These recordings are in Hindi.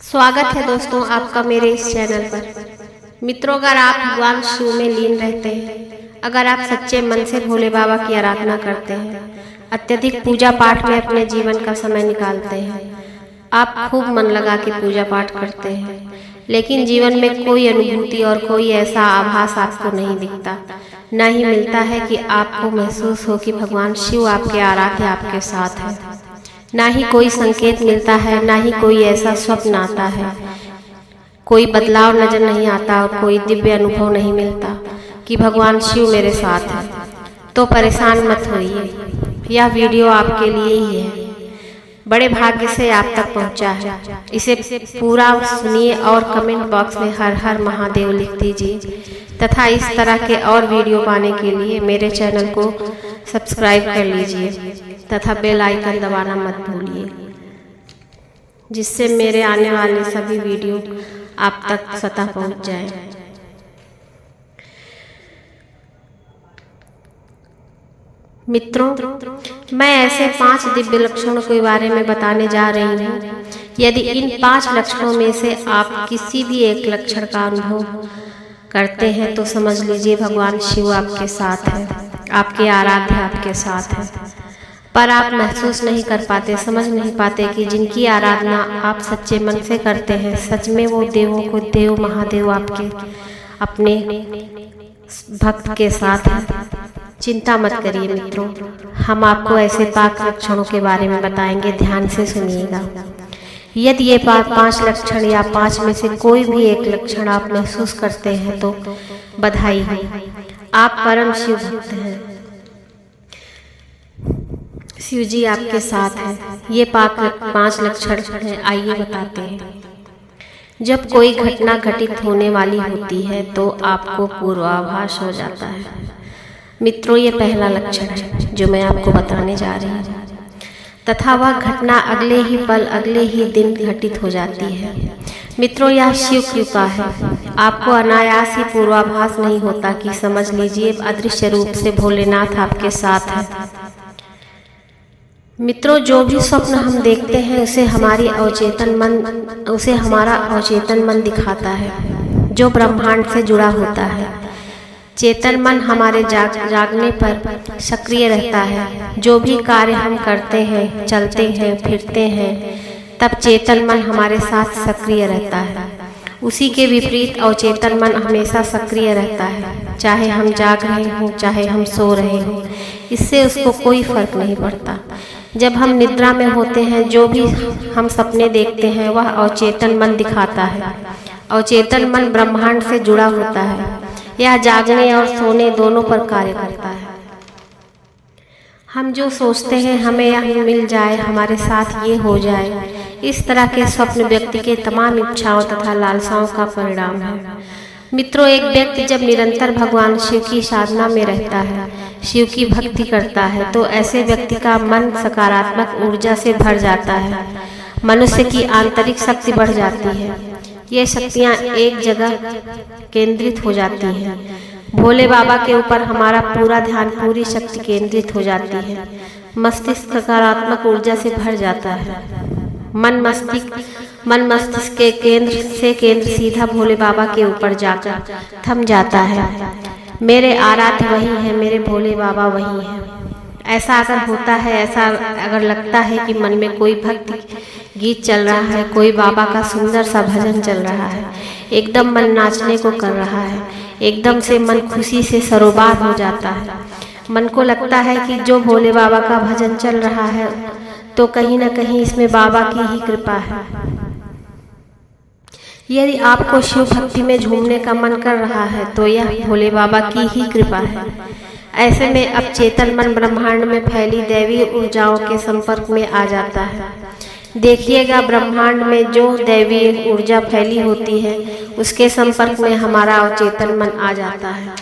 स्वागत है दोस्तों आपका मेरे इस चैनल पर। मित्रों, अगर आप भगवान शिव में लीन रहते हैं, अगर आप सच्चे मन से भोले बाबा की आराधना करते हैं, अत्यधिक पूजा पाठ में अपने जीवन का समय निकालते हैं, आप खूब मन लगा के पूजा पाठ करते हैं, लेकिन जीवन में कोई अनुभूति और कोई ऐसा आभास आपको नहीं दिखता, न ही मिलता है कि आपको महसूस हो कि भगवान शिव आपके आराध्य आपके साथ है, ना ही कोई संकेत मिलता है, ना ही कोई ऐसा स्वप्न आता है, कोई बदलाव नजर नहीं आता और कोई दिव्य अनुभव नहीं मिलता कि भगवान शिव मेरे साथ है, तो परेशान मत होइए। यह वीडियो आपके लिए ही है, बड़े भाग्य से आप तक पहुंचा है। इसे पूरा सुनिए और कमेंट बॉक्स में हर हर महादेव लिख दीजिए तथा इस तरह के और वीडियो पाने के लिए मेरे चैनल को सब्सक्राइब कर लीजिए तथा बेल आइकन दबाना मत भूलिए, जिससे मेरे आने वाले सभी वीडियो आप तक स्वतः पहुंच जाए। मित्रों, मैं ऐसे 5 दिव्य लक्षणों के बारे में बताने जा रही हूँ। यदि इन 5 लक्षणों में से आप किसी भी एक लक्षण का अनुभव करते हैं तो समझ लीजिए भगवान शिव आपके साथ है, आपके आराध्य आपके साथ है। पर आप महसूस नहीं कर पाते, समझ नहीं पाते कि जिनकी आराधना आप सच्चे मन से करते हैं, सच में वो देवों को देव महादेव आपके अपने भक्त के साथ हैं। चिंता मत करिए मित्रों, हम आपको ऐसे 5 लक्षणों के बारे में बताएंगे, ध्यान से सुनिएगा। यदि ये 5 लक्षण या 5 में से कोई भी एक लक्षण आप महसूस करते हैं तो बधाई हो, आप परम शिव भक्त हैं, शिव जी आपके साथ है। ये 5 लक्षण हैं, आइए बताते हैं। जब कोई घटना घटित होने वाली होती है तो आपको पूर्वाभास हो जाता है। मित्रों, ये पहला लक्षण है जो मैं आपको बताने जा रही हूँ, तथा वह घटना अगले ही पल अगले ही दिन घटित हो जाती है। मित्रों, यह शिव कृपा है, आपको अनायास ही पूर्वाभास नहीं होता कि समझ लीजिए अदृश्य रूप से भोलेनाथ आपके साथ है। मित्रों, जो भी स्वप्न हम देखते हैं उसे हमारा अवचेतन मन दिखाता है, जो ब्रह्मांड से जुड़ा होता है। चेतन मन हमारे जागने पर सक्रिय रहता है। जो भी कार्य हम करते हैं, चलते हैं, फिरते हैं, तब चेतन मन हमारे साथ सक्रिय रहता है। उसी के विपरीत अवचेतन मन हमेशा सक्रिय रहता है, चाहे हम जाग रहे हों, चाहे हम सो रहे हों, इससे उसको कोई फर्क नहीं पड़ता। जब हम निद्रा में होते हैं, जो भी हम सपने देखते हैं वह अवचेतन मन दिखाता है। अवचेतन मन ब्रह्मांड से जुड़ा होता है, यह जागने और सोने दोनों पर कार्य करता है। हम जो सोचते हैं हमें यह मिल जाए, हमारे साथ ये हो जाए, इस तरह के स्वप्न व्यक्ति के तमाम इच्छाओं तथा लालसाओं का परिणाम है। मित्रों, एक व्यक्ति जब निरंतर भगवान शिव की साधना में रहता है, शिव की भक्ति करता है, तो ऐसे व्यक्ति का मन सकारात्मक ऊर्जा से भर जाता है। मनुष्य की आंतरिक शक्ति बढ़ जाती है, ये शक्तियाँ एक जगह केंद्रित हो जाती हैं। भोले बाबा के ऊपर हमारा पूरा ध्यान, पूरी शक्ति केंद्रित हो जाती है। मस्तिष्क सकारात्मक ऊर्जा से भर जाता है। मन मस्तिष्क के केंद्र सीधा भोले बाबा के ऊपर जाकर थम जाता है। मेरे आराध्य वही है, मेरे भोले बाबा वही है। ऐसा अगर होता है, ऐसा अगर लगता है कि मन में कोई भक्ति गीत चल रहा है, कोई बाबा का सुंदर सा भजन चल रहा है, एकदम मन नाचने को कर रहा है, एकदम से मन खुशी से सरोबार हो जाता है। मन को लगता है कि जो भोले बाबा का भजन चल रहा है तो कहीं न कहीं इसमें बाबा की ही कृपा है। यदि आपको शिव भक्ति में झूमने का मन कर रहा है तो यह भोले बाबा की ही कृपा है। ऐसे में अब चेतन मन ब्रह्मांड में फैली दैवीय ऊर्जाओं के संपर्क में आ जाता है। देखिएगा, ब्रह्मांड में जो दैवीय ऊर्जा फैली होती है उसके संपर्क में हमारा अवचेतन मन आ जाता है।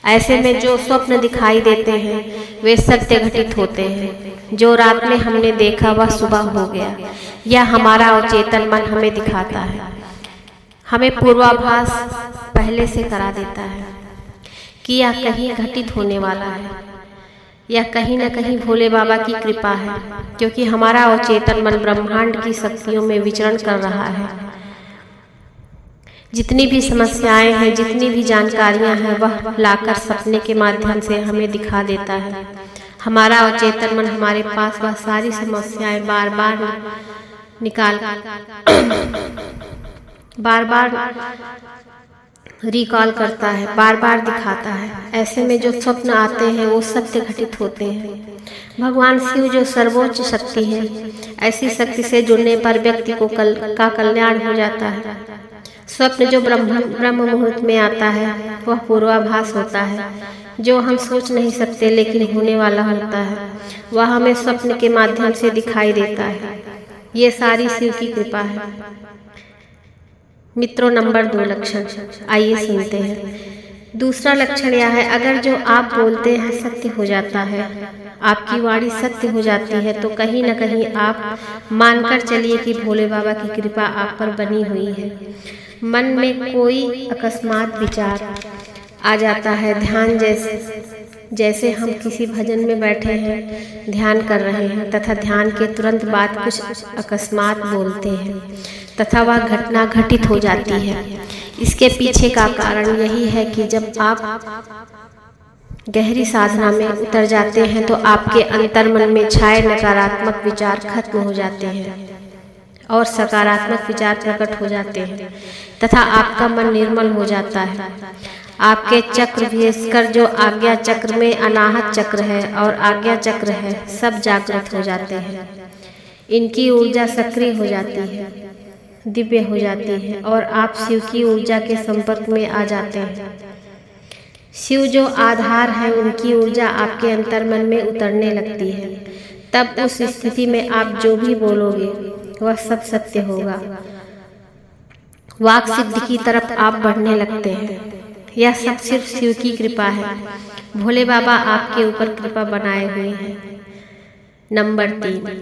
ऐसे में जो स्वप्न दिखाई देते हैं वे सत्य घटित होते हैं। जो रात में हमने देखा वह सुबह हो गया, यह हमारा अवचेतन मन हमें दिखाता है, हमें पूर्वाभास पहले से करा देता है कि यह कहीं घटित होने वाला है। यह कहीं न कहीं भोले बाबा की कृपा है, क्योंकि हमारा अवचेतन मन ब्रह्मांड की शक्तियों में विचरण कर रहा है। जितनी भी समस्याएं हैं, जितनी भी जानकारियां हैं, वह लाकर सपने के माध्यम से हमें दिखा देता है। हमारा अवचेतन मन हमारे पास वह सारी समस्याएं बार बार रिकॉल करता है, बार बार दिखाता है। ऐसे में जो स्वप्न आते हैं वो सत्य घटित होते हैं। भगवान शिव जो सर्वोच्च शक्ति है, ऐसी शक्ति से जुड़ने पर व्यक्ति को का कल्याण हो जाता है। स्वप्न जो ब्रह्म मुहूर्त में आता है वह पूर्वाभास होता है, जो हम सोच नहीं सकते लेकिन होने वाला होता है। वह हमें स्वप्न के माध्यम से दिखाई देता है। ये सारी शिव की कृपा है। मित्रों, नंबर 2 लक्षण, आइए सुनते हैं। दूसरा लक्षण यह है, अगर जो आप बोलते हैं सत्य हो जाता है, आपकी वाणी सत्य हो जाती है, तो कहीं न कहीं आप मानकर चलिए कि भोले बाबा की कृपा आप पर बनी हुई है। मन में कोई अकस्मात विचार आ जाता है। ध्यान जैसे हम किसी भजन में बैठे हैं, ध्यान कर रहे हैं तथा ध्यान के तुरंत बाद कुछ अकस्मात बोलते हैं तथा वह घटना घटित हो जाती है। इसके पीछे का कारण यही है कि जब आप गहरी साधना में उतर जाते हैं तो आपके अंतर्मन में छाए नकारात्मक विचार खत्म हो जाते हैं और सकारात्मक विचार प्रकट हो जाते हैं तथा आपका मन निर्मल हो जाता है। आपके चक्र विशेषकर जो आज्ञा चक्र में अनाहत चक्र है और आज्ञा चक्र है, सब जागृत हो जाते हैं। इनकी ऊर्जा सक्रिय हो जाती है, दिव्य हो जाती है और आप शिव की ऊर्जा के संपर्क में आ जाते हैं। शिव जो आधार है, उनकी ऊर्जा आपके अंतर्मन में उतरने लगती है। तब उस स्थिति में आप जो भी बोलोगे वह सब सत्य होगा। वाक सिद्धि की तरफ आप बढ़ने लगते हैं। यह सब सिर्फ शिव की कृपा है। भोले बाबा आपके ऊपर कृपा बनाए हुए हैं। नंबर 3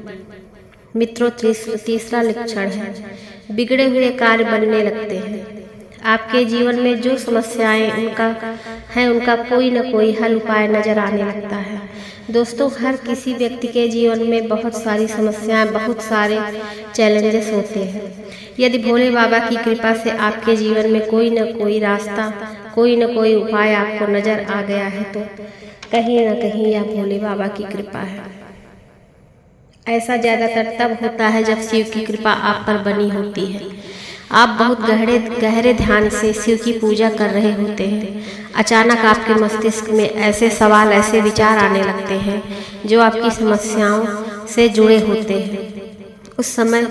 मित्रों, तीसरा लक्षण है, बिगड़े हुए कार्य बनने लगते हैं। आपके जीवन में जो समस्याएं उनका कोई न कोई हल उपाय नजर आने लगता है। दोस्तों, हर किसी व्यक्ति के जीवन में बहुत सारी समस्याएं, बहुत सारे चैलेंजेस होते हैं। यदि भोले बाबा की कृपा से आपके जीवन में कोई न कोई रास्ता, कोई न कोई उपाय आपको नजर आ गया है, तो कहीं न कहीं यह भोले बाबा की कृपा है। ऐसा ज्यादातर तब होता है जब शिव की कृपा आप पर बनी होती है। आप बहुत गहरे ध्यान से शिव की पूजा कर रहे होते हैं। अचानक आपके मस्तिष्क में ऐसे सवाल, ऐसे विचार आने लगते हैं जो आपकी समस्याओं से जुड़े होते हैं। उस समय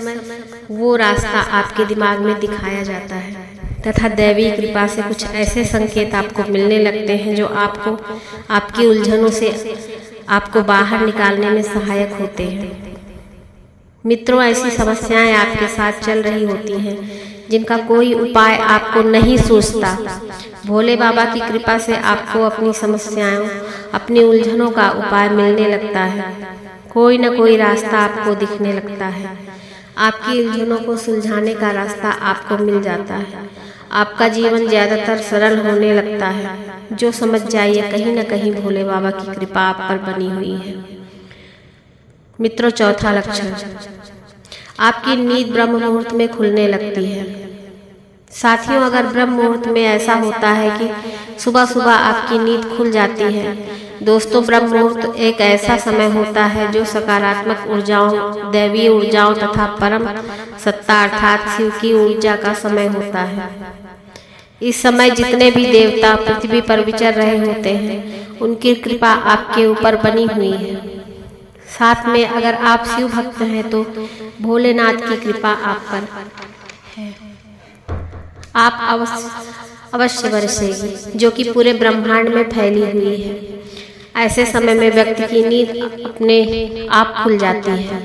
वो रास्ता आपके दिमाग में दिखाया जाता है तथा दैवी कृपा से कुछ ऐसे संकेत आपको मिलने लगते हैं जो आपको आपकी उलझनों से आपको बाहर निकालने में सहायक होते हैं। मित्रों, ऐसी समस्याएं आपके साथ चल रही होती हैं जिनका कोई उपाय आपको नहीं सूझता। भोले बाबा की कृपा से आपको अपनी समस्याओं, अपनी उलझनों का उपाय मिलने लगता है। कोई न कोई रास्ता आपको दिखने लगता है। आपकी उलझनों को सुलझाने का रास्ता आपको मिल जाता है। आपका जीवन ज्यादातर सरल होने लगता है। जो समझ जाइए, कहीं न कहीं भोले बाबा की कृपा आप पर बनी हुई है। मित्रों, चौथा लक्षण, आपकी नींद ब्रह्म मुहूर्त में खुलने लगती है। साथियों, अगर ब्रह्म मुहूर्त में ऐसा होता है कि सुबह सुबह आपकी नींद खुल जाती है, दोस्तों, ब्रह्म मुहूर्त एक ऐसा समय होता है जो सकारात्मक ऊर्जाओं, दैवीय ऊर्जाओं तथा परम सत्ता अर्थात शिव की ऊर्जा का समय होता है। इस समय जितने भी देवता पृथ्वी पर विचर रहे होते हैं, उनकी कृपा आपके ऊपर बनी हुई है। साथ में अगर आप शिव भक्त हैं तो भोलेनाथ की कृपा आप पर है। आप अवश्य बरसेगी, जो कि पूरे ब्रह्मांड में फैली हुई है। ऐसे समय में व्यक्ति की नींद अपने आप खुल जाती है।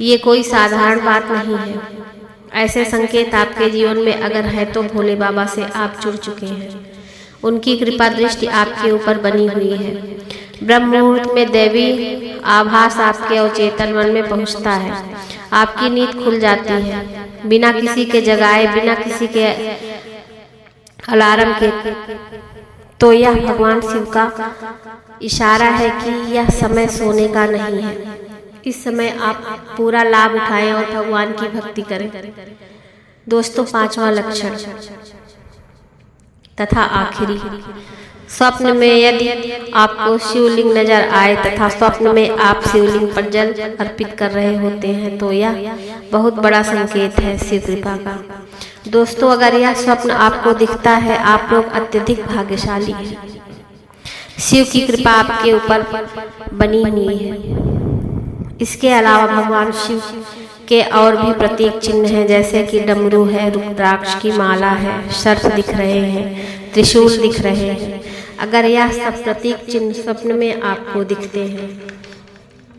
ये कोई साधारण बात नहीं है। ऐसे संकेत आपके जीवन में अगर है तो भोले बाबा से आप जुड़ चुके हैं। उनकी कृपा दृष्टि आपके ऊपर बनी हुई है। ब्रह्म मुहूर्त में दैवी आभास आपके अवचेतन मन में पहुंचता है। आपकी नींद खुल जाती है। बिना किसी के जगाए, बिना किसी के अलार्म के तो यह भगवान शिव का इशारा है कि यह समय सोने का नहीं है। इस समय आप पूरा लाभ उठाएं और भगवान की भक्ति करें। दोस्तों, 5वां लक्षण तथा आखिरी, स्वप्न में यदि आपको शिवलिंग नजर आए तथा स्वप्न में आप शिवलिंग पर जल अर्पित कर रहे होते हैं तो यह बहुत बड़ा संकेत है शिव कृपा का। दोस्तों, अगर यह स्वप्न आपको दिखता है, आप लोग अत्यधिक भाग्यशाली हैं। शिव की कृपा आपके ऊपर बनी हुई है। इसके अलावा भगवान शिव के और भी प्रतीक चिन्ह हैं, जैसे कि डमरू है, रुद्राक्ष की माला है, सर्प दिख रहे हैं, त्रिशूल दिख रहे हैं। अगर यह सब प्रतीक चिन्ह स्वप्न में आपको दिखते हैं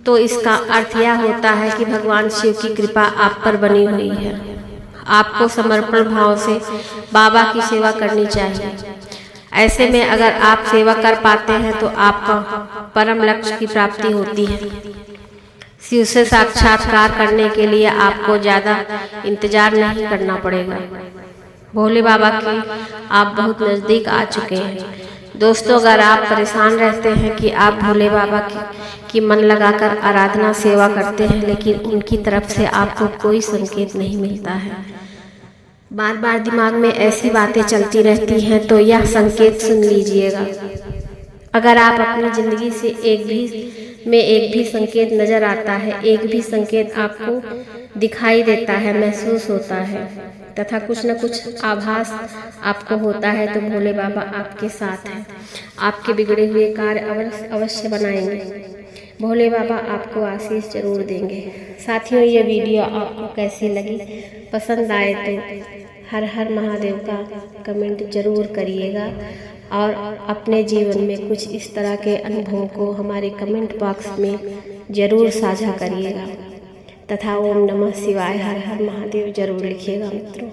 तो इसका अर्थ यह होता है कि भगवान शिव की कृपा आप पर बनी हुई है। आपको समर्पण भाव से बाबा की सेवा करनी चाहिए। ऐसे में अगर आप सेवा कर पाते हैं तो आपका परम लक्ष्य की प्राप्ति होती है। शिव से साक्षात्कार करने के लिए आपको ज़्यादा इंतजार नहीं करना पड़ेगा। भोले बाबा की आप बहुत नज़दीक आ चुके हैं। दोस्तों, अगर आप परेशान रहते हैं कि आप भोले बाबा की मन लगाकर आराधना सेवा करते हैं लेकिन उनकी तरफ से आपको कोई संकेत नहीं मिलता है, बार बार दिमाग में ऐसी बातें चलती रहती हैं, तो यह संकेत सुन लीजिएगा। अगर आप अपनी ज़िंदगी से एक भी संकेत नज़र आता है, एक भी संकेत आपको दिखाई देता है, महसूस होता है तथा कुछ न कुछ आभास आपको होता है, तो भोले बाबा आपके साथ हैं। आपके बिगड़े हुए कार्य अवश्य बनाएंगे। भोले बाबा आपको आशीष जरूर देंगे। साथियों, ये वीडियो आपको कैसी लगी? पसंद आए तो हर हर महादेव का कमेंट जरूर करिएगा और अपने जीवन में कुछ इस तरह के अनुभवों को हमारे कमेंट बॉक्स में जरूर साझा करिएगा तथा ओम नमः शिवाय हर हर महादेव जरूर लिखिएगा मित्रों।